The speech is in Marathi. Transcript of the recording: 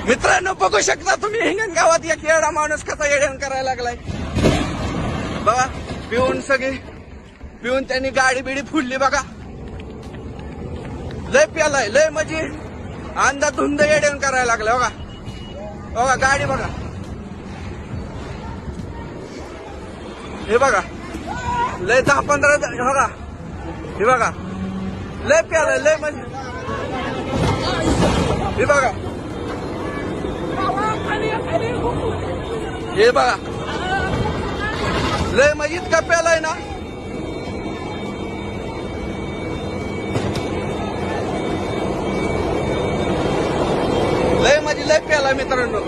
मित्रांनो बघू शकता तुम्ही हिंगणगावात एक येडा माणूस कसा येड्यान करायला लागलाय बघा. पिऊन त्यांनी गाडी बिडी फुडली बघा. लय प्यालाय लय म्हणजे अंधाधुंद येड्यान करायला लागलाय बघा. बघा गाडी बघा हे बघा लय 10-15 बघा हे बघा लय प्यालाय लय म्हणजे हे बघा हे बघा लय म्हणजे इतका प्यालाय ना. लय म्हणजे लय प्यालाय मित्रांनो.